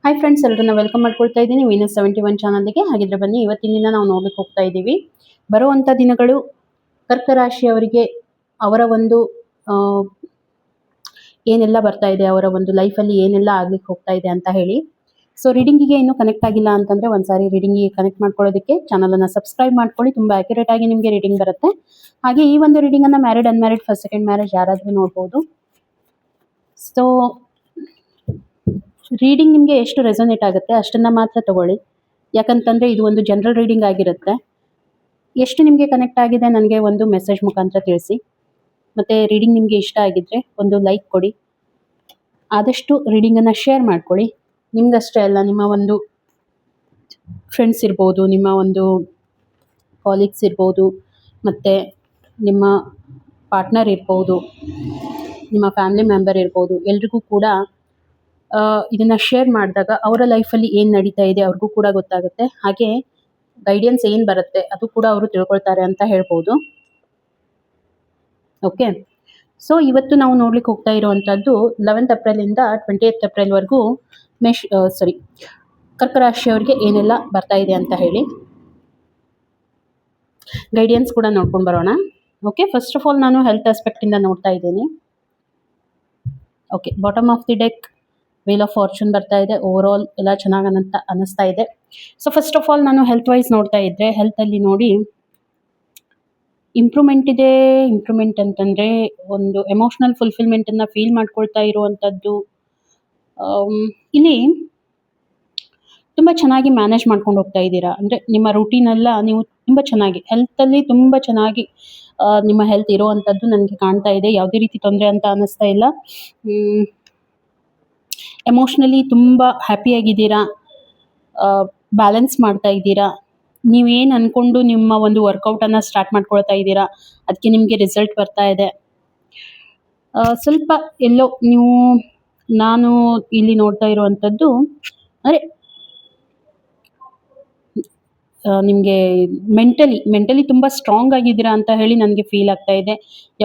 Hi friends, ಎಲ್ಲರನ್ನ welcome ಮಾಡ್ಕೊಳ್ತಾ ಇದ್ದೀನಿ Venus71 ಚಾನಲ್ಗೆ. ಹಾಗಿದ್ರೆ ಬನ್ನಿ, ಇವತ್ತಿನ ದಿನ ನಾವು ನೋಡ್ಲಿಕ್ಕೆ ಹೋಗ್ತಾ ಇದ್ದೀವಿ. ಬರುವಂಥ ದಿನಗಳು ಕರ್ಕ ರಾಶಿಯವರಿಗೆ ಅವರ ಒಂದು ಆ, ಏನೆಲ್ಲ ಬರ್ತಾ ಇದೆ, ಅವರ ಒಂದು ಲೈಫಲ್ಲಿ ಏನೆಲ್ಲ ಆಗ್ಲಿಕ್ಕೆ ಹೋಗ್ತಾ ಇದೆ ಅಂತ ಹೇಳಿ. ಸೊ ರೀಡಿಂಗಿಗೆ ಇನ್ನೂ ಕನೆಕ್ಟ್ ಆಗಿಲ್ಲ ಅಂತಂದ್ರೆ ಒಂದ್ಸಾರಿ ರೀಡಿಂಗಿಗೆ ಕನೆಕ್ಟ್ ಮಾಡ್ಕೊಳ್ಳೋದಕ್ಕೆ ಚಾನಲನ್ನು ಸಬ್ಸ್ಕ್ರೈಬ್ ಮಾಡ್ಕೊಳ್ಳಿ. ತುಂಬ ಅಕ್ಯುರೇಟ್ ಆಗಿ ನಿಮಗೆ ರೀಡಿಂಗ್ ಬರುತ್ತೆ. ಹಾಗೆ ಈ ಒಂದು ರೀಡಿಂಗನ್ನು married unmarried first second marriage ಯಾರಾದರೂ ನೋಡ್ಬೋದು. ಸೊ ರೀಡಿಂಗ್ ನಿಮಗೆ ಎಷ್ಟು ರೆಸೊನೇಟ್ ಆಗುತ್ತೆ ಅಷ್ಟನ್ನು ಮಾತ್ರ ತಗೊಳ್ಳಿ. ಯಾಕಂತಂದರೆ ಇದು ಒಂದು ಜನರಲ್ ರೀಡಿಂಗ್ ಆಗಿರುತ್ತೆ. ಎಷ್ಟು ನಿಮಗೆ ಕನೆಕ್ಟ್ ಆಗಿದೆ ನನಗೆ ಒಂದು ಮೆಸೇಜ್ ಮುಖಾಂತರ ತಿಳಿಸಿ. ಮತ್ತು ರೀಡಿಂಗ್ ನಿಮಗೆ ಇಷ್ಟ ಆಗಿದ್ದರೆ ಒಂದು ಲೈಕ್ ಕೊಡಿ. ಆದಷ್ಟು ರೀಡಿಂಗನ್ನು ಶೇರ್ ಮಾಡ್ಕೊಳ್ಳಿ. ನಿಮಗಷ್ಟೇ ಅಲ್ಲ, ನಿಮ್ಮ ಒಂದು ಫ್ರೆಂಡ್ಸ್ ಇರ್ಬೋದು, ನಿಮ್ಮ ಒಂದು ಕಾಲೀಗ್ಸ್ ಇರ್ಬೋದು, ಮತ್ತು ನಿಮ್ಮ ಪಾರ್ಟ್ನರ್ ಇರ್ಬೋದು, ನಿಮ್ಮ ಫ್ಯಾಮಿಲಿ ಮೆಂಬರ್ ಇರ್ಬೋದು, ಎಲ್ರಿಗೂ ಕೂಡ ಇದನ್ನು ಶೇರ್ ಮಾಡಿದಾಗ ಅವರ ಲೈಫಲ್ಲಿ ಏನು ನಡೀತಾ ಇದೆ ಅವ್ರಿಗೂ ಕೂಡ ಗೊತ್ತಾಗುತ್ತೆ. ಹಾಗೆ ಗೈಡೆನ್ಸ್ ಏನು ಬರುತ್ತೆ ಅದು ಕೂಡ ಅವರು ತಿಳ್ಕೊಳ್ತಾರೆ ಅಂತ ಹೇಳ್ಬೋದು. ಓಕೆ, ಸೊ ಇವತ್ತು ನಾವು ನೋಡ್ಲಿಕ್ಕೆ ಹೋಗ್ತಾ ಇರುವಂಥದ್ದು 11th ಏಪ್ರಿಲಿಂದ 28th ಏಪ್ರಿಲ್ವರೆಗೂ ಕರ್ಕ ರಾಶಿಯವರಿಗೆ ಏನೆಲ್ಲ ಬರ್ತಾ ಇದೆ ಅಂತ ಹೇಳಿ ಗೈಡೆನ್ಸ್ ಕೂಡ ನೋಡ್ಕೊಂಡು ಬರೋಣ. ಓಕೆ, ಫಸ್ಟ್ ಆಫ್ ಆಲ್ ನಾನು ಹೆಲ್ತ್ ಆಸ್ಪೆಕ್ಟಿಂದ ನೋಡ್ತಾ ಇದ್ದೀನಿ. Okay, bottom of the deck wheel of fortune ಬರ್ತಾ ಇದೆ. ಓವರ್ ಆಲ್ ಎಲ್ಲ ಚೆನ್ನಾಗಿ ಅನ್ನಿಸ್ತಾ ಇದೆ. ಸೊ ಫಸ್ಟ್ ಆಫ್ ಆಲ್ ನಾನು ಹೆಲ್ತ್ ವೈಸ್ ನೋಡ್ತಾ ಇದ್ದರೆ, ಹೆಲ್ತಲ್ಲಿ ನೋಡಿ ಇಂಪ್ರೂವ್ಮೆಂಟ್ ಇದೆ. ಇಂಪ್ರೂವ್ಮೆಂಟ್ ಅಂತಂದರೆ ಒಂದು ಎಮೋಷ್ನಲ್ ಫುಲ್ಫಿಲ್ಮೆಂಟನ್ನು ಫೀಲ್ ಮಾಡ್ಕೊಳ್ತಾ ಇರುವಂಥದ್ದು. ಇಲ್ಲಿ ತುಂಬ ಚೆನ್ನಾಗಿ ಮ್ಯಾನೇಜ್ ಮಾಡ್ಕೊಂಡು ಹೋಗ್ತಾ ಇದ್ದೀರಾ. ಅಂದರೆ ನಿಮ್ಮ ರೂಟೀನೆಲ್ಲ ನೀವು ತುಂಬ ಚೆನ್ನಾಗಿ ಹೆಲ್ತಲ್ಲಿ ತುಂಬ ಚೆನ್ನಾಗಿ ನಿಮ್ಮ ಹೆಲ್ತ್ ಇರೋವಂಥದ್ದು ನನಗೆ ಕಾಣ್ತಾ ಇದೆ. ಯಾವುದೇ ರೀತಿ ತೊಂದರೆ ಅಂತ ಅನ್ನಿಸ್ತಾ ಇಲ್ಲ. ಎಮೋಷ್ನಲಿ ತುಂಬ ಹ್ಯಾಪಿಯಾಗಿದ್ದೀರಾ, ಬ್ಯಾಲೆನ್ಸ್ ಮಾಡ್ತಾ ಇದ್ದೀರಾ. ನೀವೇನು ಅಂದ್ಕೊಂಡು ನಿಮ್ಮ ಒಂದು ವರ್ಕೌಟನ್ನು ಸ್ಟಾರ್ಟ್ ಮಾಡ್ಕೊಳ್ತಾ ಇದ್ದೀರಾ ಅದಕ್ಕೆ ನಿಮಗೆ ರಿಸಲ್ಟ್ ಬರ್ತಾ ಇದೆ. ಸ್ವಲ್ಪ ಎಲ್ಲೋ ನಾನು ಇಲ್ಲಿ ನೋಡ್ತಾ ಇರುವಂಥದ್ದು ಅಂದರೆ ನಿಮಗೆ ಮೆಂಟಲಿ ತುಂಬ ಸ್ಟ್ರಾಂಗ್ ಆಗಿದ್ದೀರಾ ಅಂತ ಹೇಳಿ ನನಗೆ ಫೀಲ್ ಆಗ್ತಾ ಇದೆ.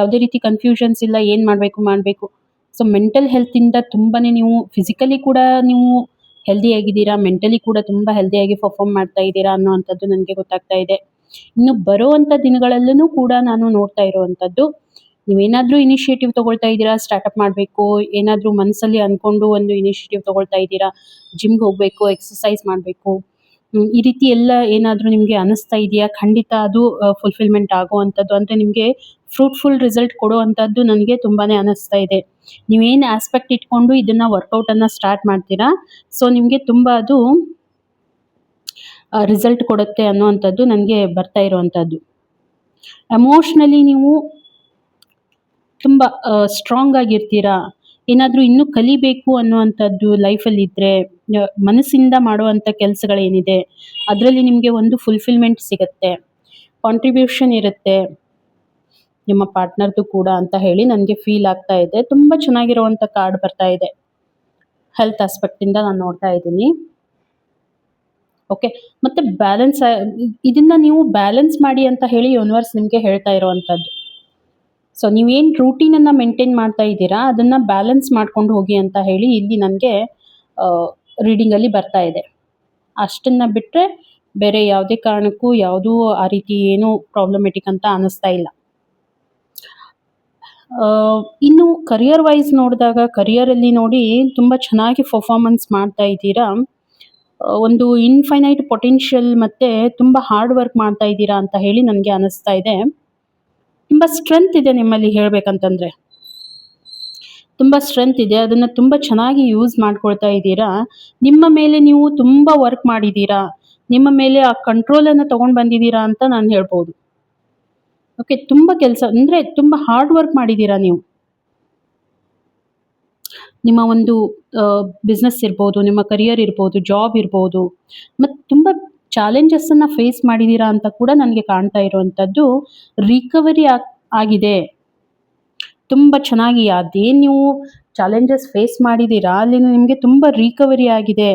ಯಾವುದೇ ರೀತಿ ಕನ್ಫ್ಯೂಷನ್ಸ್ ಇಲ್ಲ, ಏನು ಮಾಡಬೇಕು. ಸೊ ಮೆಂಟಲ್ ಹೆಲ್ತಿಂದ ತುಂಬಾ ನೀವು ಫಿಸಿಕಲಿ ಕೂಡ ನೀವು ಹೆಲ್ದಿಯಾಗಿದ್ದೀರಾ, ಮೆಂಟಲಿ ಕೂಡ ತುಂಬ ಹೆಲ್ದಿಯಾಗಿ ಪರ್ಫಾರ್ಮ್ ಮಾಡ್ತಾ ಇದ್ದೀರಾ ಅನ್ನೋವಂಥದ್ದು ನನಗೆ ಗೊತ್ತಾಗ್ತಾ ಇದೆ. ಇನ್ನು ಬರುವಂಥ ದಿನಗಳಲ್ಲೂ ಕೂಡ ನಾನು ನೋಡ್ತಾ ಇರುವಂಥದ್ದು, ನೀವೇನಾದರೂ ಇನಿಷಿಯೇಟಿವ್ ತೊಗೊಳ್ತಾ ಇದ್ದೀರಾ, ಸ್ಟಾರ್ಟಪ್ ಮಾಡಬೇಕು, ಏನಾದರೂ ಮನಸ್ಸಲ್ಲಿ ಅಂದ್ಕೊಂಡು ಒಂದು ಇನಿಷಿಯೇಟಿವ್ ತೊಗೊಳ್ತಾ ಇದ್ದೀರಾ, ಜಿಮ್ಗೆ ಹೋಗಬೇಕು, ಎಕ್ಸಸೈಸ್ ಮಾಡಬೇಕು, ಈ ರೀತಿ ಎಲ್ಲ ಏನಾದರೂ ನಿಮಗೆ ಅನ್ನಿಸ್ತಾ ಇದೆಯಾ, ಖಂಡಿತ ಅದು ಫುಲ್ಫಿಲ್ಮೆಂಟ್ ಆಗುವಂಥದ್ದು. ಅಂದರೆ ನಿಮಗೆ ಫ್ರೂಟ್ಫುಲ್ ರಿಸಲ್ಟ್ ಕೊಡುವಂಥದ್ದು ನನಗೆ ತುಂಬಾ ಅನ್ನಿಸ್ತಾ ಇದೆ. ನೀವೇನು ಆಸ್ಪೆಕ್ಟ್ ಇಟ್ಕೊಂಡು ಇದನ್ನು ವರ್ಕೌಟನ್ನು ಸ್ಟಾರ್ಟ್ ಮಾಡ್ತೀರಾ, ಸೊ ನಿಮಗೆ ತುಂಬ ಅದು ರಿಸಲ್ಟ್ ಕೊಡುತ್ತೆ ಅನ್ನುವಂಥದ್ದು ನನಗೆ ಬರ್ತಾ ಇರುವಂಥದ್ದು. ಎಮೋಷ್ನಲಿ ನೀವು ತುಂಬ ಸ್ಟ್ರಾಂಗ್ ಆಗಿರ್ತೀರಾ. ಏನಾದರೂ ಇನ್ನೂ ಕಲಿಬೇಕು ಅನ್ನುವಂಥದ್ದು ಲೈಫಲ್ಲಿ ಇದ್ದರೆ, ಮನಸ್ಸಿಂದ ಮಾಡುವಂಥ ಕೆಲಸಗಳೇನಿದೆ ಅದರಲ್ಲಿ ನಿಮಗೆ ಒಂದು ಫುಲ್ಫಿಲ್ಮೆಂಟ್ ಸಿಗುತ್ತೆ, ಕಾಂಟ್ರಿಬ್ಯೂಷನ್ ಇರುತ್ತೆ ನಿಮ್ಮ ಪಾರ್ಟ್ನರ್ದು ಕೂಡ ಅಂತ ಹೇಳಿ ನನಗೆ ಫೀಲ್ ಆಗ್ತಾ ಇದೆ. ತುಂಬ ಚೆನ್ನಾಗಿರುವಂಥ ಕಾರ್ಡ್ ಬರ್ತಾ ಇದೆ. ಹೆಲ್ತ್ ಆಸ್ಪೆಕ್ಟಿಂದ ನಾನು ನೋಡ್ತಾ ಇದ್ದೀನಿ. ಓಕೆ, ಮತ್ತು ಇದನ್ನು ನೀವು ಬ್ಯಾಲೆನ್ಸ್ ಮಾಡಿ ಅಂತ ಹೇಳಿ ಯೂನಿವರ್ಸ್ ನಿಮಗೆ ಹೇಳ್ತಾ ಇರುವಂಥದ್ದು. ಸೊ ನೀವೇನು ರೂಟೀನನ್ನು ಮೇಂಟೈನ್ ಮಾಡ್ತಾ ಇದ್ದೀರಾ ಅದನ್ನು ಬ್ಯಾಲೆನ್ಸ್ ಮಾಡ್ಕೊಂಡು ಹೋಗಿ ಅಂತ ಹೇಳಿ ಇಲ್ಲಿ ನನಗೆ ರೀಡಿಂಗಲ್ಲಿ ಬರ್ತಾ ಇದೆ. ಅಷ್ಟನ್ನು ಬಿಟ್ಟರೆ ಬೇರೆ ಯಾವುದೇ ಕಾರಣಕ್ಕೂ ಯಾವುದೂ ಆ ರೀತಿ ಏನೂ ಪ್ರಾಬ್ಲಮೆಟಿಕ್ ಅಂತ ಅನ್ನಿಸ್ತಾ ಇಲ್ಲ. ಇನ್ನು ಕರಿಯರ್ ವೈಸ್ ನೋಡಿದಾಗ, ಕರಿಯರಲ್ಲಿ ನೋಡಿ ತುಂಬ ಚೆನ್ನಾಗಿ ಪರ್ಫಾರ್ಮೆನ್ಸ್ ಮಾಡ್ತಾ ಇದ್ದೀರಾ. ಒಂದು ಇನ್ಫೈನೈಟ್ ಪೊಟೆನ್ಷಿಯಲ್ ಮತ್ತು ತುಂಬ ಹಾರ್ಡ್ ವರ್ಕ್ ಮಾಡ್ತಾ ಇದ್ದೀರಾ ಅಂತ ಹೇಳಿ ನನಗೆ ಅನ್ನಿಸ್ತಾ ಇದೆ. ತುಂಬ ಸ್ಟ್ರೆಂತ್ ಇದೆ ನಿಮ್ಮಲ್ಲಿ ಹೇಳಬೇಕಂತಂದರೆ, ತುಂಬ ಸ್ಟ್ರೆಂತ್ ಇದೆ. ಅದನ್ನು ತುಂಬ ಚೆನ್ನಾಗಿ ಯೂಸ್ ಮಾಡ್ಕೊಳ್ತಾ ಇದ್ದೀರಾ. ನಿಮ್ಮ ಮೇಲೆ ನೀವು ತುಂಬ ವರ್ಕ್ ಮಾಡಿದ್ದೀರಾ, ನಿಮ್ಮ ಮೇಲೆ ಆ ಕಂಟ್ರೋಲನ್ನು ತೊಗೊಂಡು ಬಂದಿದ್ದೀರಾ ಅಂತ ನಾನು ಹೇಳ್ಬೋದು. ಓಕೆ, ತುಂಬ ಕೆಲಸ ಅಂದರೆ ತುಂಬ ಹಾರ್ಡ್ ವರ್ಕ್ ಮಾಡಿದ್ದೀರಾ ನೀವು. ನಿಮ್ಮ ಒಂದು ಬಿಸ್ನೆಸ್ ಇರ್ಬೋದು, ನಿಮ್ಮ ಕರಿಯರ್ ಇರ್ಬೋದು, ಜಾಬ್ ಇರ್ಬೋದು, ಮತ್ತು ತುಂಬ ಚಾಲೆಂಜಸ್ಸನ್ನು ಫೇಸ್ ಮಾಡಿದ್ದೀರಾ ಅಂತ ಕೂಡ ನನಗೆ ಕಾಣ್ತಾ ಇರುವಂಥದ್ದು. ರಿಕವರಿ ಆಗಿದೆ ತುಂಬ ಚೆನ್ನಾಗಿ. ಅದೇನು ನೀವು ಚಾಲೆಂಜಸ್ ಫೇಸ್ ಮಾಡಿದ್ದೀರಾ ಅಲ್ಲಿ ನಿಮಗೆ ತುಂಬ ರಿಕವರಿ ಆಗಿದೆ.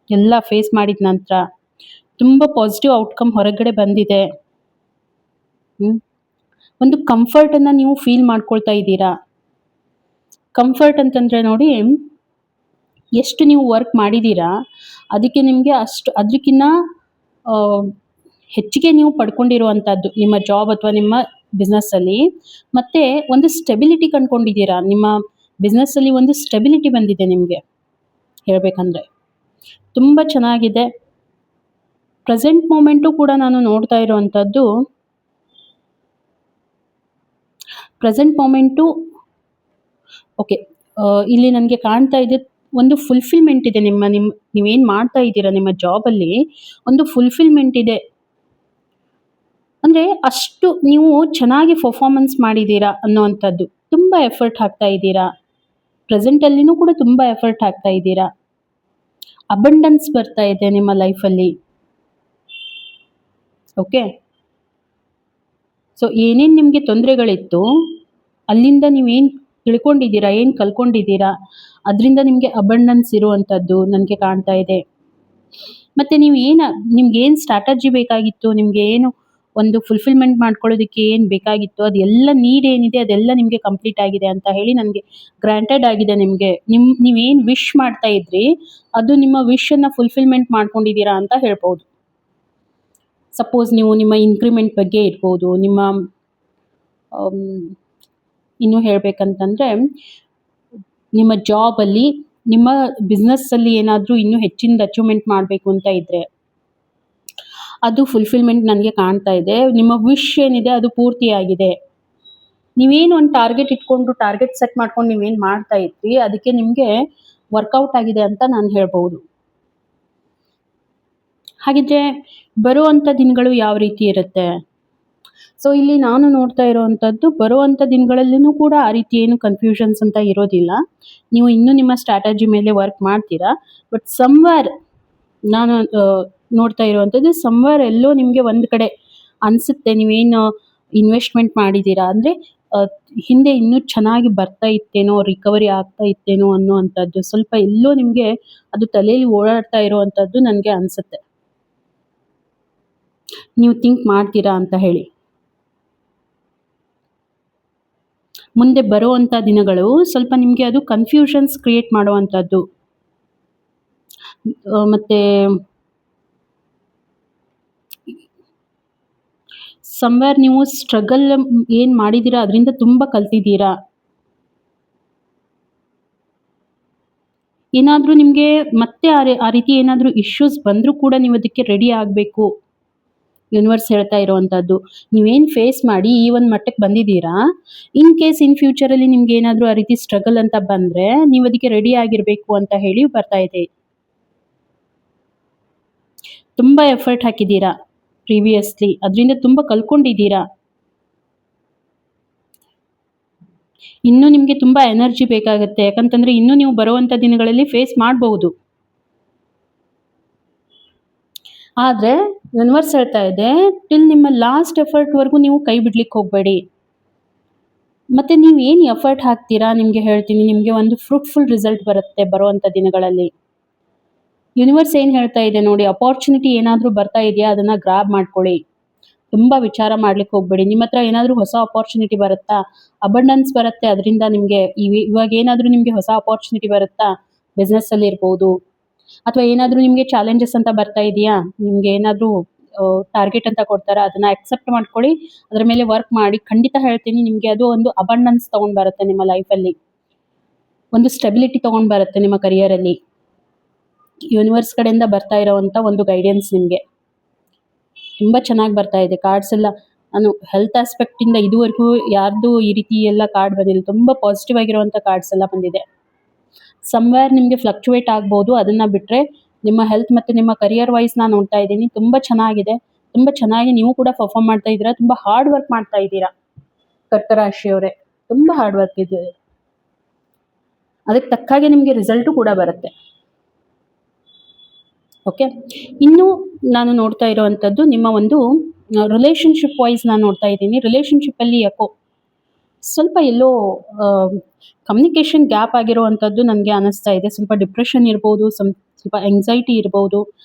ಎಲ್ಲ ಫೇಸ್ ಮಾಡಿದ ನಂತರ ತುಂಬ ಪಾಸಿಟಿವ್ ಔಟ್ಕಮ್ ಹೊರಗಡೆ ಬಂದಿದೆ. ಒಂದು ಕಂಫರ್ಟನ್ನು ನೀವು ಫೀಲ್ ಮಾಡ್ಕೊಳ್ತಾ ಇದ್ದೀರಾ. ಕಂಫರ್ಟ್ ಅಂತಂದರೆ ನೋಡಿ, ಎಷ್ಟು ನೀವು ವರ್ಕ್ ಮಾಡಿದ್ದೀರಾ ಅದಕ್ಕೆ ನಿಮಗೆ ಅದಕ್ಕಿಂತ ಹೆಚ್ಚಿಗೆ ನೀವು ಪಡ್ಕೊಂಡಿರುವಂಥದ್ದು ನಿಮ್ಮ ಜಾಬ್ ಅಥವಾ ನಿಮ್ಮ ಬಿಸ್ನೆಸ್ಸಲ್ಲಿ. ಮತ್ತು ಒಂದು ಸ್ಟೆಬಿಲಿಟಿ ಕಂಡುಕೊಂಡಿದ್ದೀರಾ, ನಿಮ್ಮ ಬಿಸ್ನೆಸ್ಸಲ್ಲಿ ಒಂದು ಸ್ಟೆಬಿಲಿಟಿ ಬಂದಿದೆ ನಿಮಗೆ ಹೇಳಬೇಕಂದ್ರೆ. ತುಂಬ ಚೆನ್ನಾಗಿದೆ. ಪ್ರೆಸೆಂಟ್ ಮೂಮೆಂಟು ಕೂಡ ನಾನು ನೋಡ್ತಾ ಇರುವಂಥದ್ದು, ಪ್ರೆಸೆಂಟ್ ಮೂಮೆಂಟು ಓಕೆ. ಇಲ್ಲಿ ನನಗೆ ಕಾಣ್ತಾ ಇದೆ ಒಂದು ಫುಲ್ಫಿಲ್ಮೆಂಟ್ ಇದೆ. ನೀವೇನು ಮಾಡ್ತಾ ಇದ್ದೀರಾ ನಿಮ್ಮ ಜಾಬಲ್ಲಿ ಒಂದು ಫುಲ್ಫಿಲ್ಮೆಂಟ್ ಇದೆ. ಅಂದರೆ ಅಷ್ಟು ನೀವು ಚೆನ್ನಾಗಿ ಪರ್ಫಾರ್ಮೆನ್ಸ್ ಮಾಡಿದ್ದೀರಾ ಅನ್ನೋವಂಥದ್ದು. ತುಂಬ ಎಫರ್ಟ್ ಹಾಕ್ತಾ ಇದ್ದೀರಾ. ಪ್ರೆಸೆಂಟಲ್ಲಿನೂ ಕೂಡ ತುಂಬ ಎಫರ್ಟ್ ಹಾಕ್ತಾ ಇದ್ದೀರಾ. ಅಬಂಡೆನ್ಸ್ ಬರ್ತಾ ಇದೆ ನಿಮ್ಮ ಲೈಫಲ್ಲಿ. ಓಕೆ. ಸೊ ಏನೇನು ನಿಮಗೆ ತೊಂದರೆಗಳಿತ್ತು ಅಲ್ಲಿಂದ ನೀವೇನು ತಿಳ್ಕೊಂಡಿದ್ದೀರಾ, ಏನು ಕಲ್ಕೊಂಡಿದ್ದೀರಾ, ಅದರಿಂದ ನಿಮಗೆ ಅಬಂಡೆನ್ಸ್ ಇರುವಂಥದ್ದು ನನಗೆ ಕಾಣ್ತಾ ಇದೆ. ಮತ್ತು ನಿಮ್ಗೇನು ಸ್ಟ್ರಾಟಜಿ ಬೇಕಾಗಿತ್ತು, ನಿಮಗೆ ಏನು ಒಂದು ಫುಲ್ಫಿಲ್ಮೆಂಟ್ ಮಾಡ್ಕೊಳ್ಳೋದಕ್ಕೆ ಏನು ಬೇಕಾಗಿತ್ತು ಅದೆಲ್ಲ ನೀಡ್ ಏನಿದೆ ಅದೆಲ್ಲ ನಿಮಗೆ ಕಂಪ್ಲೀಟ್ ಆಗಿದೆ ಅಂತ ಹೇಳಿ ನನಗೆ ಗ್ರಾಂಟೆಡ್ ಆಗಿದೆ. ನೀವೇನು ವಿಶ್ ಮಾಡ್ತಾ ಇದ್ರಿ ಅದು ನಿಮ್ಮ ವಿಶನ್ನು ಫುಲ್ಫಿಲ್ಮೆಂಟ್ ಮಾಡ್ಕೊಂಡಿದ್ದೀರಾ ಅಂತ ಹೇಳ್ಬೋದು. ಸಪೋಸ್ ನೀವು ನಿಮ್ಮ ಇನ್ಕ್ರಿಮೆಂಟ್ ಬಗ್ಗೆ ಇರ್ಬೋದು, ನಿಮ್ಮ ಇನ್ನೂ ಹೇಳಬೇಕಂತಂದರೆ ನಿಮ್ಮ ಜಾಬಲ್ಲಿ, ನಿಮ್ಮ ಬಿಸ್ನೆಸ್ಸಲ್ಲಿ ಏನಾದರೂ ಇನ್ನೂ ಹೆಚ್ಚಿನದು ಅಚೀವ್ಮೆಂಟ್ ಮಾಡಬೇಕು ಅಂತ ಇದ್ದರೆ ಅದು ಫುಲ್ಫಿಲ್ಮೆಂಟ್ ನನಗೆ ಕಾಣ್ತಾ ಇದೆ. ನಿಮ್ಮ ವಿಶ್ ಏನಿದೆ ಅದು ಪೂರ್ತಿಯಾಗಿದೆ. ನೀವೇನು ಒಂದು ಟಾರ್ಗೆಟ್ ಸೆಟ್ ಮಾಡ್ಕೊಂಡು ನೀವೇನು ಮಾಡ್ತಾ ಇದ್ರಿ ಅದಕ್ಕೆ ನಿಮಗೆ ವರ್ಕೌಟ್ ಆಗಿದೆ ಅಂತ ನಾನು ಹೇಳ್ಬೋದು. ಹಾಗಿದ್ರೆ ಬರುವಂಥ ದಿನಗಳು ಯಾವ ರೀತಿ ಇರುತ್ತೆ? ಸೊ ಇಲ್ಲಿ ನಾನು ನೋಡ್ತಾ ಇರೋವಂಥದ್ದು ಬರುವಂಥ ದಿನಗಳಲ್ಲೂ ಕೂಡ ಆ ರೀತಿ ಏನು ಕನ್ಫ್ಯೂಷನ್ಸ್ ಅಂತ ಇರೋದಿಲ್ಲ. ನೀವು ಇನ್ನೂ ನಿಮ್ಮ ಸ್ಟ್ರಾಟಜಿ ಮೇಲೆ ವರ್ಕ್ ಮಾಡ್ತೀರಾ. ಬಟ್ ಸಮ್ವೇರ್ ನಾನು ನೋಡ್ತಾ ಇರುವಂಥದ್ದು ಎಲ್ಲೋ ನಿಮಗೆ ಒಂದು ಕಡೆ ಅನಿಸುತ್ತೆ ನೀವೇನು ಇನ್ವೆಸ್ಟ್ಮೆಂಟ್ ಮಾಡಿದ್ದೀರಾ ಅಂದರೆ ಹಿಂದೆ ಇನ್ನೂ ಚೆನ್ನಾಗಿ ಬರ್ತಾ ಇತ್ತೇನೋ, ರಿಕವರಿ ಆಗ್ತಾ ಇತ್ತೇನೋ ಅನ್ನೋವಂಥದ್ದು ಸ್ವಲ್ಪ ಎಲ್ಲೋ ನಿಮಗೆ ಅದು ತಲೆಯಲ್ಲಿ ಓಡಾಡ್ತಾ ಇರುವಂಥದ್ದು ನನಗೆ ಅನಿಸುತ್ತೆ. ನೀವು ಥಿಂಕ್ ಮಾಡ್ತೀರಾ ಅಂತ ಹೇಳಿ. ಮುಂದೆ ಬರುವಂಥ ದಿನಗಳು ಸ್ವಲ್ಪ ನಿಮಗೆ ಅದು ಕನ್ಫ್ಯೂಷನ್ಸ್ ಕ್ರಿಯೇಟ್ ಮಾಡುವಂಥದ್ದು. ಮತ್ತು ಸಮ್ವೇರ್ ನೀವು ಸ್ಟ್ರಗಲ್ ಏನು ಮಾಡಿದ್ದೀರಾ ಅದರಿಂದ ತುಂಬ ಕಲ್ತಿದ್ದೀರಾ. ಏನಾದರೂ ನಿಮಗೆ ಮತ್ತೆ ಆ ರೀತಿ ಏನಾದರೂ ಇಶ್ಯೂಸ್ ಬಂದರೂ ಕೂಡ ನೀವು ಅದಕ್ಕೆ ರೆಡಿ ಆಗಬೇಕು. ಯೂನಿವರ್ಸ್ ಹೇಳ್ತಾ ಇರುವಂಥದ್ದು ನೀವೇನು ಫೇಸ್ ಮಾಡಿ ಈ ಒಂದು ಮಟ್ಟಕ್ಕೆ ಬಂದಿದ್ದೀರಾ, ಇನ್ ಕೇಸ್ ಇನ್ ಫ್ಯೂಚರಲ್ಲಿ ನಿಮ್ಗೆ ಏನಾದರೂ ಆ ರೀತಿ ಸ್ಟ್ರಗಲ್ ಅಂತ ಬಂದರೆ ನೀವು ಅದಕ್ಕೆ ರೆಡಿ ಆಗಿರಬೇಕು ಅಂತ ಹೇಳಿ ಬರ್ತಾ ಇದೆ. ತುಂಬ ಎಫರ್ಟ್ ಹಾಕಿದ್ದೀರಾ ಪ್ರೀವಿಯಸ್ಲಿ, ಅದರಿಂದ ತುಂಬ ಕಲ್ಕೊಂಡಿದ್ದೀರಾ. ಇನ್ನೂ ನಿಮಗೆ ತುಂಬ ಎನರ್ಜಿ ಬೇಕಾಗುತ್ತೆ, ಯಾಕಂತಂದರೆ ಇನ್ನೂ ನೀವು ಬರುವಂಥ ದಿನಗಳಲ್ಲಿ ಫೇಸ್ ಮಾಡಬಹುದು. ಆದರೆ ಯೂನಿವರ್ಸ್ ಹೇಳ್ತಾ ಇದೆ ಟಿಲ್ ನಿಮ್ಮ ಲಾಸ್ಟ್ ಎಫರ್ಟ್ವರೆಗೂ ನೀವು ಕೈ ಬಿಡ್ಲಿಕ್ಕೆ ಹೋಗಬೇಡಿ. ಮತ್ತು ನೀವು ಏನು ಎಫರ್ಟ್ ಹಾಕ್ತೀರಾ ನಿಮಗೆ ಹೇಳ್ತೀನಿ, ನಿಮಗೆ ಒಂದು ಫ್ರೂಟ್ಫುಲ್ ರಿಸಲ್ಟ್ ಬರುತ್ತೆ ಬರುವಂಥ ದಿನಗಳಲ್ಲಿ. ಯೂನಿವರ್ಸ್ ಏನು ಹೇಳ್ತಾ ಇದೆ ನೋಡಿ, ಅಪಾರ್ಚುನಿಟಿ ಏನಾದರೂ ಬರ್ತಾ ಇದೆಯಾ ಅದನ್ನು ಗ್ರಾಬ್ ಮಾಡ್ಕೊಳ್ಳಿ. ತುಂಬ ವಿಚಾರ ಮಾಡ್ಲಿಕ್ಕೆ ಹೋಗಬೇಡಿ. ನಿಮ್ಮ ಹತ್ರ ಏನಾದರೂ ಹೊಸ ಅಪಾರ್ಚುನಿಟಿ ಬರುತ್ತಾ, ಅಬಂಡೆನ್ಸ್ ಬರುತ್ತೆ ಅದರಿಂದ ನಿಮಗೆ. ಇವಾಗ ಏನಾದರೂ ನಿಮಗೆ ಹೊಸ ಅಪಾರ್ಚುನಿಟಿ ಬರುತ್ತಾ, ಬಿಸ್ನೆಸ್ಸಲ್ಲಿ ಇರ್ಬೋದು, ಅಥವಾ ಏನಾದರೂ ನಿಮಗೆ ಚಾಲೆಂಜಸ್ ಅಂತ ಬರ್ತಾ ಇದೆಯಾ, ನಿಮಗೆ ಏನಾದರೂ ಟಾರ್ಗೆಟ್ ಅಂತ ಕೊಡ್ತಾರಾ ಅದನ್ನು ಅಕ್ಸೆಪ್ಟ್ ಮಾಡ್ಕೊಳ್ಳಿ, ಅದರ ಮೇಲೆ ವರ್ಕ್ ಮಾಡಿ. ಖಂಡಿತ ಹೇಳ್ತೀನಿ ನಿಮಗೆ ಅದು ಒಂದು ಅಬಂಡೆನ್ಸ್ ತೊಗೊಂಡು ಬರುತ್ತೆ ನಿಮ್ಮ ಲೈಫಲ್ಲಿ, ಒಂದು ಸ್ಟೆಬಿಲಿಟಿ ತೊಗೊಂಡು ಬರುತ್ತೆ ನಿಮ್ಮ ಕರಿಯರಲ್ಲಿ. ಯೂನಿವರ್ಸ್ ಕಡೆಯಿಂದ ಬರ್ತಾ ಇರೋವಂಥ ಒಂದು ಗೈಡೆನ್ಸ್ ನಿಮಗೆ ತುಂಬ ಚೆನ್ನಾಗಿ ಬರ್ತಾ ಇದೆ. ಕಾರ್ಡ್ಸ್ ಎಲ್ಲ ನಾನು ಹೆಲ್ತ್ ಆಸ್ಪೆಕ್ಟಿಂದ ಇದುವರೆಗೂ ಯಾರ್ದು ಈ ರೀತಿ ಎಲ್ಲ ಕಾರ್ಡ್ ಬಂದಿಲ್ಲ. ತುಂಬ ಪಾಸಿಟಿವ್ ಆಗಿರುವಂಥ ಕಾರ್ಡ್ಸ್ ಎಲ್ಲ ಬಂದಿದೆ. ಸಮ್ವೇರ್ ನಿಮಗೆ ಫ್ಲಕ್ಚುವೇಟ್ ಆಗ್ಬೋದು, ಅದನ್ನು ಬಿಟ್ಟರೆ ನಿಮ್ಮ ಹೆಲ್ತ್ ಮತ್ತು ನಿಮ್ಮ ಕರಿಯರ್ ವೈಸ್ ನಾನು ನೋಡ್ತಾ ಇದ್ದೀನಿ ತುಂಬ ಚೆನ್ನಾಗಿದೆ. ತುಂಬ ಚೆನ್ನಾಗಿ ನೀವು ಕೂಡ ಪರ್ಫಾರ್ಮ್ ಮಾಡ್ತಾ ಇದ್ದೀರಾ. ತುಂಬ ಹಾರ್ಡ್ ವರ್ಕ್ ಮಾಡ್ತಾ ಇದ್ದೀರಾ ಕರ್ಕರಾಶಿಯವರೇ, ತುಂಬ ಹಾರ್ಡ್ ವರ್ಕ್ ಇದೆ. ಅದಕ್ಕೆ ತಕ್ಕಾಗೆ ನಿಮಗೆ ರಿಸಲ್ಟು ಕೂಡ ಬರುತ್ತೆ. ಓಕೆ. ಇನ್ನು ನಾನು ನೋಡ್ತಾ ಇರೋವಂಥದ್ದು ನಿಮ್ಮ ಒಂದು ರಿಲೇಷನ್ಶಿಪ್ ವೈಸ್ ನಾನು ನೋಡ್ತಾ ಇದ್ದೀನಿ. ರಿಲೇಷನ್ಶಿಪ್ಪಲ್ಲಿ ಯಾಕೋ ಸ್ವಲ್ಪ ಎಲ್ಲೋ ಕಮ್ಯುನಿಕೇಷನ್ ಗ್ಯಾಪ್ ಆಗಿರುವಂಥದ್ದು ನನಗೆ ಅನ್ನಿಸ್ತಾ ಇದೆ. ಸ್ವಲ್ಪ ಡಿಪ್ರೆಷನ್ ಇರ್ಬೋದು, ಸ್ವಲ್ಪ ಎಂಗ್ಸೈಟಿ ಇರ್ಬೋದು,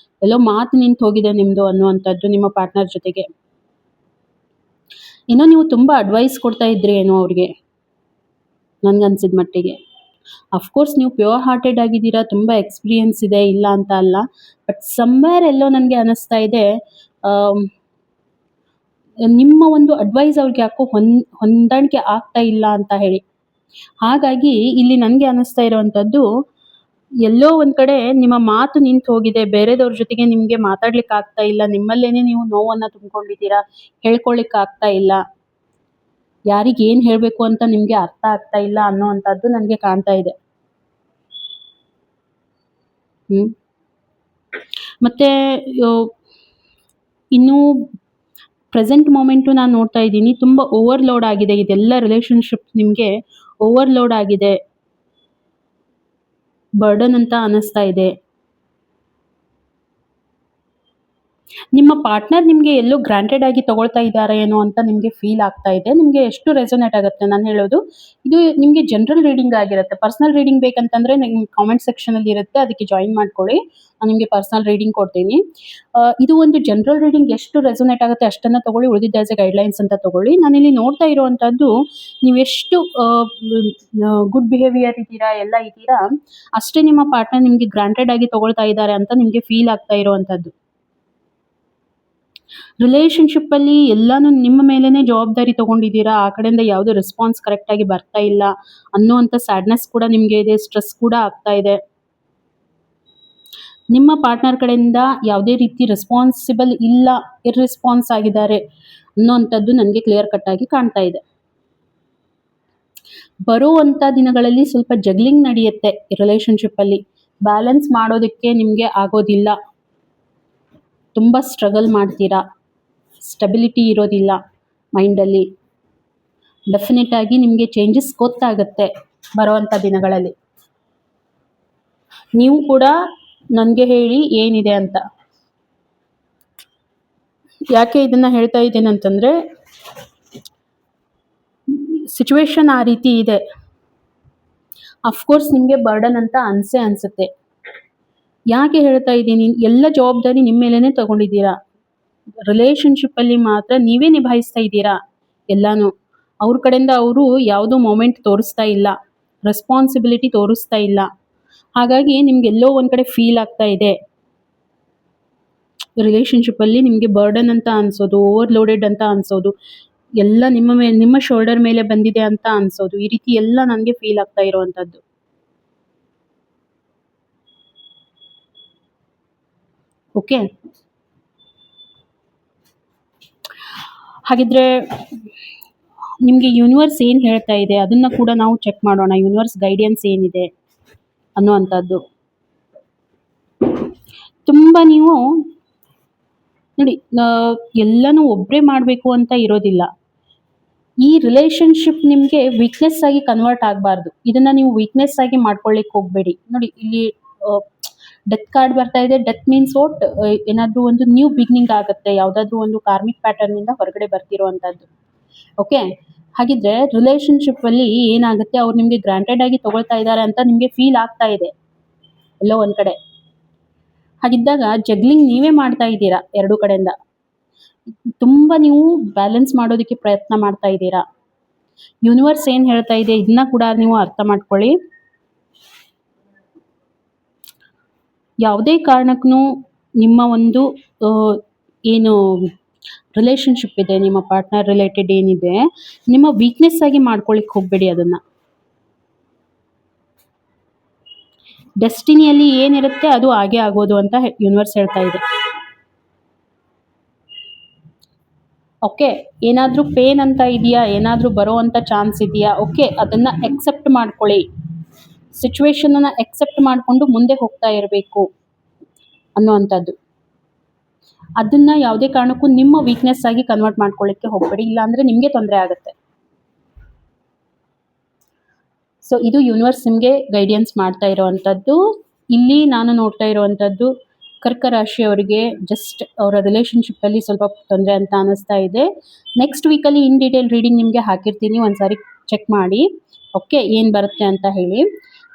ಎಲ್ಲೋ ಮಾತು ನಿಂತು ಹೋಗಿದೆ ನಿಮ್ಮದು ಅನ್ನುವಂಥದ್ದು ನಿಮ್ಮ ಪಾರ್ಟ್ನರ್ ಜೊತೆಗೆ. ಏನೋ ನೀವು ತುಂಬ ಅಡ್ವೈಸ್ ಕೊಡ್ತಾ ಇದ್ರಿ ಏನೋ ಅವ್ರಿಗೆ, ನನಗನ್ಸಿದ ಮಟ್ಟಿಗೆ. ಅಫ್ಕೋರ್ಸ್ ನೀವು ಪ್ಯೂರ್ ಹಾರ್ಟೆಡ್ ಆಗಿದ್ದೀರಾ, ತುಂಬ ಎಕ್ಸ್ಪೀರಿಯನ್ಸ್ ಇದೆ, ಇಲ್ಲ ಅಂತ ಅಲ್ಲ. ಬಟ್ ಸಮ್ವೇರ್ ಎಲ್ಲೋ ನನಗೆ ಅನ್ನಿಸ್ತಾ ಇದೆ, ನಿಮ್ಮ ಒಂದು ಅಡ್ವೈಸ್ ಅವ್ರಿಗೆ ಯಾಕೋ ಹೊಂದಾಣಿಕೆ ಆಗ್ತಾ ಇಲ್ಲ ಅಂತ ಹೇಳಿ. ಹಾಗಾಗಿ ಇಲ್ಲಿ ನನಗೆ ಅನ್ನಿಸ್ತಾ ಇರೋವಂಥದ್ದು, ಎಲ್ಲೋ ಒಂದು ಕಡೆ ನಿಮ್ಮ ಮಾತು ನಿಂತು ಹೋಗಿದೆ, ಬೇರೆದವ್ರ ಜೊತೆಗೆ ನಿಮಗೆ ಮಾತಾಡ್ಲಿಕ್ಕೆ ಆಗ್ತಾ ಇಲ್ಲ, ನಿಮ್ಮಲ್ಲೇನೆ ನೀವು ನೋವನ್ನು ತುಂಬಿಕೊಂಡಿದ್ದೀರಾ, ಹೇಳ್ಕೊಳ್ಳಿಕ್ಕೆ ಆಗ್ತಾ ಇಲ್ಲ, ಯಾರಿಗೆ ಏನು ಹೇಳಬೇಕು ಅಂತ ನಿಮಗೆ ಅರ್ಥ ಆಗ್ತಾ ಇಲ್ಲ ಅನ್ನೋವಂಥದ್ದು ನನಗೆ ಕಾಣ್ತಾ ಇದೆ. ಮತ್ತು ಇನ್ನೂ ಪ್ರೆಸೆಂಟ್ ಮೊಮೆಂಟು ನಾನು ನೋಡ್ತಾ ಇದ್ದೀನಿ, ತುಂಬ ಓವರ್ಲೋಡ್ ಆಗಿದೆ ಇದೆಲ್ಲ ರಿಲೇಷನ್ಶಿಪ್, ನಿಮಗೆ ಓವರ್ಲೋಡ್ ಆಗಿದೆ, ಬರ್ಡನ್ ಅಂತ ಅನ್ನಿಸ್ತಾ ಇದೆ. ನಿಮ್ಮ ಪಾರ್ಟ್ನರ್ ನಿಮಗೆ ಎಲ್ಲೋ ಗ್ರಾಂಟೆಡ್ ಆಗಿ ತಗೊಳ್ತಾ ಇದ್ದಾರೆ ಏನೋ ಅಂತ ನಿಮಗೆ ಫೀಲ್ ಆಗ್ತಾ ಇದೆ. ನಿಮಗೆ ಎಷ್ಟು ರೆಸೊನೇಟ್ ಆಗುತ್ತೆ ನಾನು ಹೇಳೋದು, ಇದು ನಿಮಗೆ ಜನರಲ್ ರೀಡಿಂಗ್ ಆಗಿರುತ್ತೆ. ಪರ್ಸನಲ್ ರೀಡಿಂಗ್ ಬೇಕಂತಂದರೆ ನಿಮ್ಮ ಕಾಮೆಂಟ್ ಸೆಕ್ಷನಲ್ಲಿ ಇರುತ್ತೆ, ಅದಕ್ಕೆ ಜಾಯಿನ್ ಮಾಡ್ಕೊಳ್ಳಿ, ನಾನು ನಿಮಗೆ ಪರ್ಸನಲ್ ರೀಡಿಂಗ್ ಕೊಡ್ತೀನಿ. ಇದು ಒಂದು ಜನರಲ್ ರೀಡಿಂಗ್, ಎಷ್ಟು ರೆಸೊನೇಟ್ ಆಗುತ್ತೆ ಅಷ್ಟನ್ನು ತೊಗೊಳ್ಳಿ, ಉಳಿದಿದ್ದು ಆಸ್ ಎ ಗೈಡ್ಲೈನ್ಸ್ ಅಂತ ತೊಗೊಳ್ಳಿ. ನಾನಿಲ್ಲಿ ನೋಡ್ತಾ ಇರುವಂಥದ್ದು, ನೀವೆಷ್ಟು ಗುಡ್ ಬಿಹೇವಿಯರ್ ಇದ್ದೀರಾ, ಎಲ್ಲ ಇದ್ದೀರಾ, ಅಷ್ಟೇ ನಿಮ್ಮ ಪಾರ್ಟ್ನರ್ ನಿಮಗೆ ಗ್ರಾಂಟೆಡ್ ಆಗಿ ತಗೊಳ್ತಾ ಇದ್ದಾರೆ ಅಂತ ನಿಮಗೆ ಫೀಲ್ ಆಗ್ತಾ ಇರುವಂಥದ್ದು. ರಿಲೇಷನ್ಶಿಪ್ಪಲ್ಲಿ ಎಲ್ಲಾನು ನಿಮ್ಮ ಮೇಲೇ ಜವಾಬ್ದಾರಿ ತೊಗೊಂಡಿದ್ದೀರಾ, ಆ ಕಡೆಯಿಂದ ಯಾವುದೂ ರೆಸ್ಪಾನ್ಸ್ ಕರೆಕ್ಟಾಗಿ ಬರ್ತಾ ಇಲ್ಲ ಅನ್ನುವಂಥ ಸ್ಯಾಡ್ನೆಸ್ ಕೂಡ ನಿಮಗೆ ಇದೆ, ಸ್ಟ್ರೆಸ್ ಕೂಡ ಆಗ್ತಾ ಇದೆ. ನಿಮ್ಮ ಪಾರ್ಟ್ನರ್ ಕಡೆಯಿಂದ ಯಾವುದೇ ರೀತಿ ರೆಸ್ಪಾನ್ಸಿಬಲ್ ಇಲ್ಲ, ಇರ್ರೆಸ್ಪಾನ್ಸ್ ಆಗಿದ್ದಾರೆ ಅನ್ನೋವಂಥದ್ದು ನನಗೆ ಕ್ಲಿಯರ್ ಕಟ್ ಆಗಿ ಕಾಣ್ತಾ ಇದೆ. ಬರುವಂಥ ದಿನಗಳಲ್ಲಿ ಸ್ವಲ್ಪ ಜಗ್ಲಿಂಗ್ ನಡೆಯುತ್ತೆ ರಿಲೇಷನ್ಶಿಪ್ಪಲ್ಲಿ, ಬ್ಯಾಲೆನ್ಸ್ ಮಾಡೋದಕ್ಕೆ ನಿಮಗೆ ಆಗೋದಿಲ್ಲ, ತುಂಬ ಸ್ಟ್ರಗಲ್ ಮಾಡ್ತೀರಾ, ಸ್ಟೆಬಿಲಿಟಿ ಇರೋದಿಲ್ಲ ಮೈಂಡಲ್ಲಿ. ಡೆಫಿನೆಟ್ ಆಗಿ ನಿಮಗೆ ಚೇಂಜಸ್ ಗೊತ್ತಾಗುತ್ತೆ ಬರುವಂಥ ದಿನಗಳಲ್ಲಿ. ನೀವು ಕೂಡ ನನಗೆ ಹೇಳಿ ಏನಿದೆ ಅಂತ. ಯಾಕೆ ಇದನ್ನು ಹೇಳ್ತಾ ಇದ್ದೇನೆ ಅಂತಂದರೆ, ಸಿಚುವೇಶನ್ ಆ ರೀತಿ ಇದೆ. ಅಫ್ಕೋರ್ಸ್ ನಿಮಗೆ ಬರ್ಡನ್ ಅಂತ ಅನಿಸುತ್ತೆ. ಯಾಕೆ ಹೇಳ್ತಾ ಇದ್ದೀನಿ, ಎಲ್ಲ ಜವಾಬ್ದಾರಿ ನಿಮ್ಮ ಮೇಲೇ ತಗೊಂಡಿದ್ದೀರಾ. ರಿಲೇಷನ್ಶಿಪ್ಪಲ್ಲಿ ಮಾತ್ರ ನೀವೇ ನಿಭಾಯಿಸ್ತಾ ಇದ್ದೀರಾ ಎಲ್ಲಾನು. ಅವ್ರ ಕಡೆಯಿಂದ ಅವರು ಯಾವುದೋ ಮೊಮೆಂಟ್ ತೋರಿಸ್ತಾ ಇಲ್ಲ, ರೆಸ್ಪಾನ್ಸಿಬಿಲಿಟಿ ತೋರಿಸ್ತಾ ಇಲ್ಲ. ಹಾಗಾಗಿ ನಿಮ್ಗೆಲ್ಲೋ ಒಂದು ಕಡೆ ಫೀಲ್ ಆಗ್ತಾ ಇದೆ, ರಿಲೇಷನ್ಶಿಪ್ಪಲ್ಲಿ ನಿಮಗೆ ಬರ್ಡನ್ ಅಂತ ಅನಿಸೋದು, ಓವರ್ಲೋಡೆಡ್ ಅಂತ ಅನಿಸೋದು, ಎಲ್ಲ ನಿಮ್ಮ ಶೋಲ್ಡರ್ ಮೇಲೆ ಬಂದಿದೆ ಅಂತ ಅನಿಸೋದು, ಈ ರೀತಿ ಎಲ್ಲ ನನಗೆ ಫೀಲ್ ಆಗ್ತಾ ಇರುವಂಥದ್ದು. ಓಕೆ, ಹಾಗಿದ್ರೆ ನಿಮಗೆ ಯೂನಿವರ್ಸ್ ಏನು ಹೇಳ್ತಾ ಇದೆ ಅದನ್ನು ಕೂಡ ನಾವು ಚೆಕ್ ಮಾಡೋಣ. ಯೂನಿವರ್ಸ್ ಗೈಡೆನ್ಸ್ ಏನಿದೆ ಅನ್ನುವಂಥದ್ದು. ತುಂಬ ನೀವು ನೋಡಿ, ಎಲ್ಲನೂ ಒಬ್ಬರೇ ಮಾಡಬೇಕು ಅಂತ ಇರೋದಿಲ್ಲ. ಈ ರಿಲೇಷನ್ಶಿಪ್ ನಿಮಗೆ ವೀಕ್ನೆಸ್ ಆಗಿ ಕನ್ವರ್ಟ್ ಆಗಬಾರ್ದು. ಇದನ್ನು ನೀವು ವೀಕ್ನೆಸ್ ಆಗಿ ಮಾಡ್ಕೊಳ್ಳಿಕ್ಕೆ ಹೋಗಬೇಡಿ. ನೋಡಿ, ಇಲ್ಲಿ ಡೆತ್ ಕಾರ್ಡ್ ಬರ್ತಾ ಇದೆ. ಡೆತ್ ಮೀನ್ಸ್ ವಾಟ್, ಏನಾದರೂ ಒಂದು ನ್ಯೂ ಬಿಗಿನಿಂಗ್ ಆಗುತ್ತೆ, ಯಾವುದಾದ್ರೂ ಒಂದು ಕಾರ್ಮಿಕ್ ಪ್ಯಾಟರ್ನಿಂದ ಹೊರಗಡೆ ಬರ್ತಿರುವಂಥದ್ದು. ಓಕೆ, ಹಾಗಿದ್ರೆ ರಿಲೇಷನ್ಶಿಪ್ಪಲ್ಲಿ ಏನಾಗುತ್ತೆ, ಅವ್ರು ನಿಮಗೆ ಗ್ರಾಂಟೆಡ್ ಆಗಿ ತಗೊಳ್ತಾ ಇದ್ದಾರೆ ಅಂತ ನಿಮಗೆ ಫೀಲ್ ಆಗ್ತಾ ಇದೆ ಎಲ್ಲೋ ಒಂದು ಕಡೆ. ಹಾಗಿದ್ದಾಗ ಜಗ್ಲಿಂಗ್ ನೀವೇ ಮಾಡ್ತಾ ಇದ್ದೀರಾ ಎರಡೂ ಕಡೆಯಿಂದ. ತುಂಬ ನೀವು ಬ್ಯಾಲೆನ್ಸ್ ಮಾಡೋದಕ್ಕೆ ಪ್ರಯತ್ನ ಮಾಡ್ತಾ ಇದ್ದೀರಾ. ಯೂನಿವರ್ಸ್ ಏನು ಹೇಳ್ತಾ ಇದೆ ಇದನ್ನ ಕೂಡ ನೀವು ಅರ್ಥ ಮಾಡ್ಕೊಳ್ಳಿ. ಯಾವುದೇ ಕಾರಣಕ್ಕೂ ನಿಮ್ಮ ಒಂದು ಏನು ರಿಲೇಷನ್ಶಿಪ್ ಇದೆ, ನಿಮ್ಮ ಪಾರ್ಟ್ನರ್ ರಿಲೇಟೆಡ್ ಏನಿದೆ, ನಿಮ್ಮ ವೀಕ್ನೆಸ್ ಆಗಿ ಮಾಡ್ಕೊಳ್ಳಿಕ್ಕೆ ಹೋಗಬೇಡಿ. ಅದನ್ನು ಡೆಸ್ಟಿನಿಯಲ್ಲಿ ಏನಿರುತ್ತೆ ಅದು ಹಾಗೆ ಆಗೋದು ಅಂತ ಯೂನಿವರ್ಸ್ ಹೇಳ್ತಾ ಇದೆ. ಓಕೆ, ಏನಾದರೂ ಪೇನ್ ಅಂತ ಇದೆಯಾ, ಏನಾದರೂ ಬರೋವಂಥ ಚಾನ್ಸ್ ಇದೆಯಾ, ಓಕೆ, ಅದನ್ನು ಎಕ್ಸೆಪ್ಟ್ ಮಾಡ್ಕೊಳ್ಳಿ. ಸಿಚುವೇಶನನ್ನು ಎಕ್ಸೆಪ್ಟ್ ಮಾಡಿಕೊಂಡು ಮುಂದೆ ಹೋಗ್ತಾ ಇರಬೇಕು ಅನ್ನುವಂಥದ್ದು. ಅದನ್ನು ಯಾವುದೇ ಕಾರಣಕ್ಕೂ ನಿಮ್ಮ ವೀಕ್ನೆಸ್ ಆಗಿ ಕನ್ವರ್ಟ್ ಮಾಡ್ಕೊಳ್ಳಿಕ್ಕೆ ಹೋಗಬೇಡಿ, ಇಲ್ಲಾಂದರೆ ನಿಮಗೆ ತೊಂದರೆ ಆಗುತ್ತೆ. ಸೊ ಇದು ಯೂನಿವರ್ಸ್ ನಿಮಗೆ ಗೈಡೆನ್ಸ್ ಮಾಡ್ತಾ ಇರೋವಂಥದ್ದು. ಇಲ್ಲಿ ನಾನು ನೋಡ್ತಾ ಇರುವಂಥದ್ದು ಕರ್ಕ ರಾಶಿಯವರಿಗೆ ಜಸ್ಟ್ ಅವರ ರಿಲೇಷನ್ಶಿಪ್ಪಲ್ಲಿ ಸ್ವಲ್ಪ ತೊಂದರೆ ಅಂತ ಅನ್ನಿಸ್ತಾ ಇದೆ. ನೆಕ್ಸ್ಟ್ ವೀಕಲ್ಲಿ ಇನ್ ಡೀಟೇಲ್ ರೀಡಿಂಗ್ ನಿಮಗೆ ಹಾಕಿರ್ತೀನಿ, ಒಂದ್ಸಾರಿ ಚೆಕ್ ಮಾಡಿ ಓಕೆ ಏನು ಬರುತ್ತೆ ಅಂತ ಹೇಳಿ.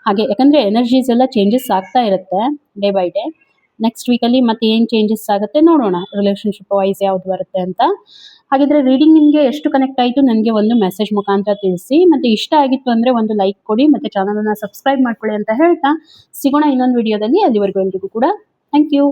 ಹಾಗೆ ಯಾಕಂದರೆ ಎನರ್ಜೀಸ್ ಎಲ್ಲ ಚೇಂಜಸ್ ಆಗ್ತಾ ಇರುತ್ತೆ ಡೇ ಬೈ ಡೇ. ನೆಕ್ಸ್ಟ್ ವೀಕಲ್ಲಿ ಮತ್ತೆ ಏನು ಚೇಂಜಸ್ ಆಗುತ್ತೆ ನೋಡೋಣ, ರಿಲೇಷನ್ಶಿಪ್ ವೈಸ್ ಯಾವ್ದು ಬರುತ್ತೆ ಅಂತ. ಹಾಗಿದ್ರೆ ರೀಡಿಂಗ್ ನಿಮಗೆ ಎಷ್ಟು ಕನೆಕ್ಟ್ ಆಯಿತು ನನಗೆ ಒಂದು ಮೆಸೇಜ್ ಮುಖಾಂತರ ತಿಳಿಸಿ. ಮತ್ತು ಇಷ್ಟ ಆಗಿತ್ತು ಅಂದರೆ ಒಂದು ಲೈಕ್ ಕೊಡಿ ಮತ್ತು ಚಾನಲನ್ನು ಸಬ್ಸ್ಕ್ರೈಬ್ ಮಾಡ್ಕೊಳ್ಳಿ ಅಂತ ಹೇಳ್ತಾ ಸಿಗೋಣ ಇನ್ನೊಂದು ವಿಡಿಯೋದಲ್ಲಿ. ಅಲ್ಲಿವರೆಗೂ ಎಲ್ರಿಗೂ ಕೂಡ ಥ್ಯಾಂಕ್ ಯು.